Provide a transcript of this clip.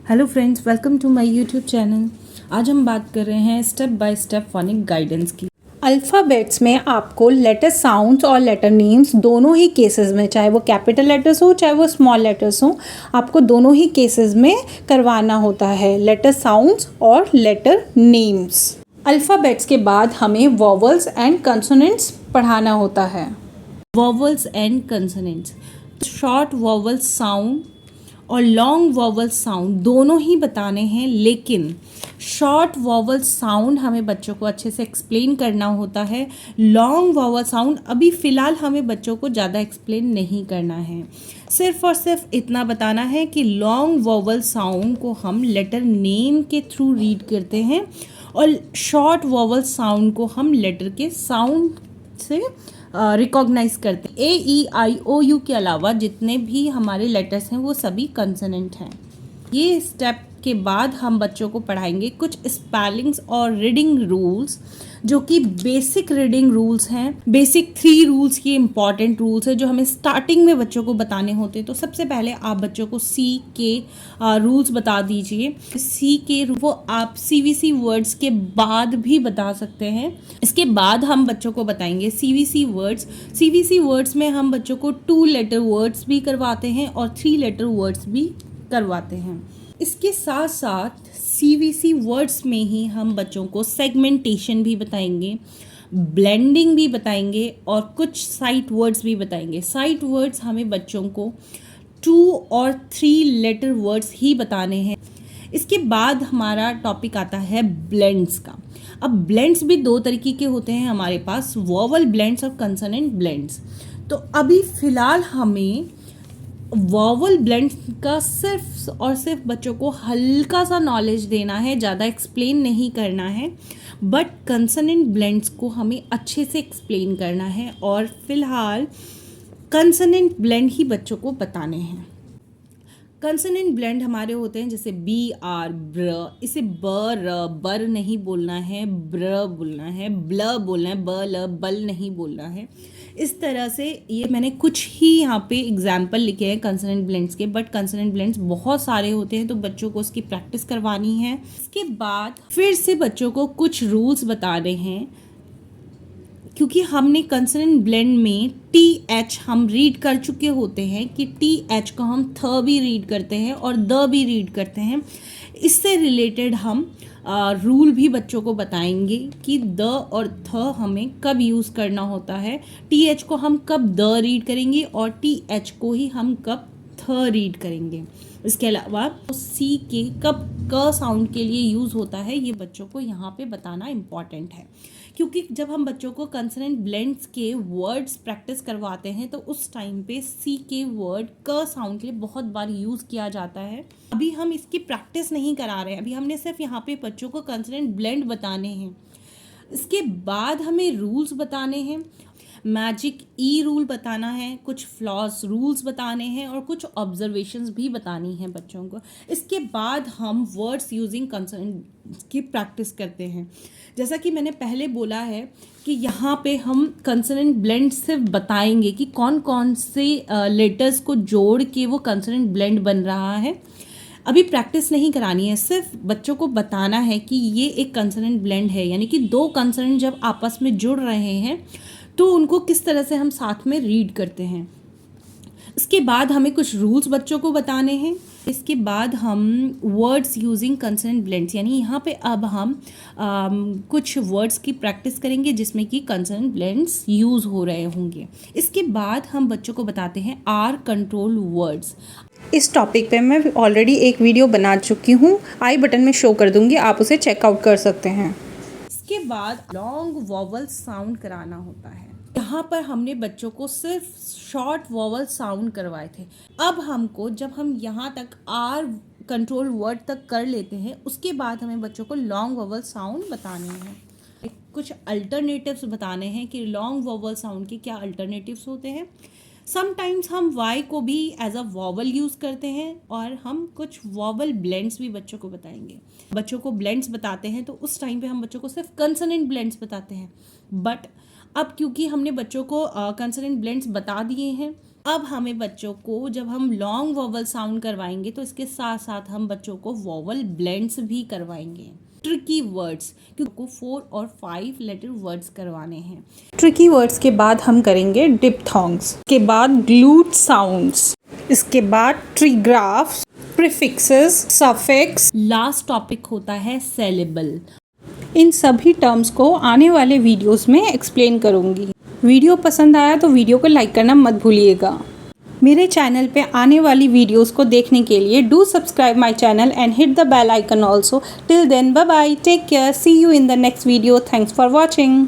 Hello friends, welcome to my YouTube channel. आज हम बात कर रहे हैं step by step phonic guidance की। अल्फ़ाबेट्स में आपको लेटर साउंड्स और लेटर नेम्स दोनों ही केसेस में, चाहे वो कैपिटल लेटर्स हो चाहे वो स्मॉल लेटर्स हो, आपको दोनों ही केसेस में करवाना होता है लेटर साउंड्स और लेटर नेम्स। अल्फ़ाबेट्स के बाद हमें वॉवल्स एंड कंसोनेंट्स पढ़ाना होता है। Vowels and consonants, short vowel sound और लॉन्ग वॉवल साउंड दोनों ही बताने हैं, लेकिन शॉर्ट वॉवल साउंड हमें बच्चों को अच्छे से एक्सप्लेन करना होता है। लॉन्ग वॉवल साउंड अभी फ़िलहाल हमें बच्चों को ज़्यादा एक्सप्लेन नहीं करना है। सिर्फ और सिर्फ इतना बताना है कि लॉन्ग वॉवल साउंड को हम लेटर नेम के थ्रू रीड करते हैं और शॉर्ट वॉवल साउंड को हम लेटर के साउंड से रिकॉग्नाइज करते हैं। A E I O U के अलावा जितने भी हमारे लेटर्स हैं वो सभी कंसोनेंट हैं। ये स्टेप के बाद हम बच्चों को पढ़ाएंगे कुछ स्पेलिंग्स और रीडिंग रूल्स, जो कि बेसिक रीडिंग रूल्स हैं। बेसिक 3 रूल्स की इंपॉर्टेंट रूल्स है जो हमें स्टार्टिंग में बच्चों को बताने होते हैं। तो सबसे पहले आप बच्चों को सी के रूल्स बता दीजिए। सी के वो आप CVC वर्ड्स के बाद भी बता सकते हैं। इसके बाद हम बच्चों को बताएंगे CVC वर्ड्स। CVC वर्ड्स में हम बच्चों को 2 लेटर वर्ड्स भी करवाते हैं और 3 लेटर वर्ड्स भी करवाते हैं। इसके साथ साथ CVC वर्ड्स में ही हम बच्चों को सेगमेंटेशन भी बताएंगे, ब्लेंडिंग भी बताएंगे और कुछ साइट वर्ड्स भी बताएंगे। साइट वर्ड्स हमें बच्चों को 2 और 3 लेटर वर्ड्स ही बताने हैं। इसके बाद हमारा टॉपिक आता है ब्लेंड्स का। अब ब्लेंड्स भी 2 तरीके के होते हैं हमारे पास, वॉवल ब्लेंड्स और कंसोनेंट ब्लेंड्स। तो अभी फ़िलहाल हमें वॉवल ब्लेंड्स का सिर्फ और सिर्फ बच्चों को हल्का सा नॉलेज देना है, ज़्यादा एक्सप्लेन नहीं करना है। बट कंसोनेंट ब्लेंड्स को हमें अच्छे से एक्सप्लेन करना है और फिलहाल कंसोनेंट ब्लेंड ही बच्चों को बताने हैं। कंसोनेंट ब्लेंड हमारे होते हैं जैसे BR ब्र, इसे बर नहीं बोलना है, ब्र बोलना है, ब्ल बोलना है, बल नहीं बोलना है। इस तरह से ये मैंने कुछ ही यहाँ पे एग्जाम्पल लिखे हैं कंसोनेंट ब्लेंड्स के, बट कंसोनेंट ब्लेंड्स बहुत सारे होते हैं तो बच्चों को उसकी प्रैक्टिस करवानी है। इसके बाद फिर से बच्चों को कुछ रूल्स बताने हैं, क्योंकि हमने कंसोनेंट ब्लेंड में TH हम रीड कर चुके होते हैं कि TH को हम थ भी रीड करते हैं और द भी रीड करते हैं। इससे रिलेटेड हम रूल भी बच्चों को बताएंगे कि द और थ हमें कब यूज़ करना होता है, TH को हम कब द रीड करेंगे और TH को ही हम कब थ रीड करेंगे। इसके अलावा सी के कब क साउंड के लिए यूज़ होता है, ये बच्चों को यहाँ पे बताना इम्पॉर्टेंट है। क्योंकि जब हम बच्चों को कंसोनेंट ब्लेंड्स के वर्ड्स प्रैक्टिस करवाते हैं तो उस टाइम पे सी के वर्ड क साउंड के लिए बहुत बार यूज़ किया जाता है। अभी हम इसकी प्रैक्टिस नहीं करा रहे हैं, अभी हमने सिर्फ यहाँ पे बच्चों को कंसोनेंट ब्लेंड बताने हैं। इसके बाद हमें रूल्स बताने हैं, मैजिक ई रूल बताना है, कुछ फ्लॉस रूल्स बताने हैं और कुछ ऑब्जर्वेशंस भी बतानी है बच्चों को। इसके बाद हम वर्ड्स यूजिंग कंसोनेंट की प्रैक्टिस करते हैं। जैसा कि मैंने पहले बोला है कि यहाँ पे हम कंसोनेंट ब्लेंड सिर्फ बताएंगे कि कौन कौन से लेटर्स को जोड़ के वो कंसोनेंट ब्लेंड बन रहा है। अभी प्रैक्टिस नहीं करानी है, सिर्फ बच्चों को बताना है कि ये एक कंसोनेंट ब्लेंड है, यानी कि 2 कंसोनेंट जब आपस में जुड़ रहे हैं तो उनको किस तरह से हम साथ में रीड करते हैं। इसके बाद हमें कुछ रूल्स बच्चों को बताने हैं। इसके बाद हम वर्ड्स यूजिंग कंसोनेंट ब्लेंड्स, यानी यहाँ पे अब हम कुछ वर्ड्स की प्रैक्टिस करेंगे जिसमें कि कंसोनेंट ब्लेंड्स यूज़ हो रहे होंगे। इसके बाद हम बच्चों को बताते हैं आर कंट्रोल वर्ड्स। इस टॉपिक पे मैं ऑलरेडी एक वीडियो बना चुकी हूँ, आई बटन में शो कर दूँगी, आप उसे चेकआउट कर सकते हैं। इसके बाद लॉन्ग वॉवल साउंड कराना होता है। यहाँ पर हमने बच्चों को सिर्फ शॉर्ट वॉवल साउंड करवाए थे। अब हमको जब हम यहाँ तक आर कंट्रोल वर्ड तक कर लेते हैं, उसके बाद हमें बच्चों को लॉन्ग वॉवल साउंड बताने हैं। कुछ अल्टरनेटिव्स बताने हैं कि लॉन्ग वॉवल साउंड के क्या अल्टरनेटिव्स होते हैं। समटाइम्स हम वाई को भी एज अ वॉवल यूज़ करते हैं और हम कुछ वॉवल ब्लेंड्स भी बच्चों को बताएंगे। बच्चों को ब्लेंड्स बताते हैं तो उस टाइम पे हम बच्चों को सिर्फ कंसोनेंट ब्लेंड्स बताते हैं। बट अब क्योंकि हमने बच्चों को कंसोनेंट ब्लेंड्स बता दिए हैं, अब हमें बच्चों को जब हम लॉन्ग वॉवल साउंड करवाएंगे तो इसके साथ साथ हम बच्चों को वॉवल ब्लेंड्स भी करवाएंगे। ट्रिकी वर्ड्स, क्योंकि 4 और 5 लेटर वर्ड्स करवाने हैं। ट्रिकी वर्ड्स के बाद हम करेंगे डिप्थोंग्स, के बाद ग्लूट साउंड्स, इसके बाद ट्रीग्राफ्स, प्रीफिक्सेस, सफिक्स, लास्ट टॉपिक होता है सेलेबल। इन सभी टर्म्स को आने वाले वीडियोस में एक्सप्लेन करूँगी। वीडियो पसंद आया तो वीडियो को लाइक करना मत भूलिएगा। मेरे चैनल पे आने वाली वीडियोस को देखने के लिए do subscribe my channel and hit the bell icon also. Till then bye bye, take care, see you in the next video. Thanks for watching.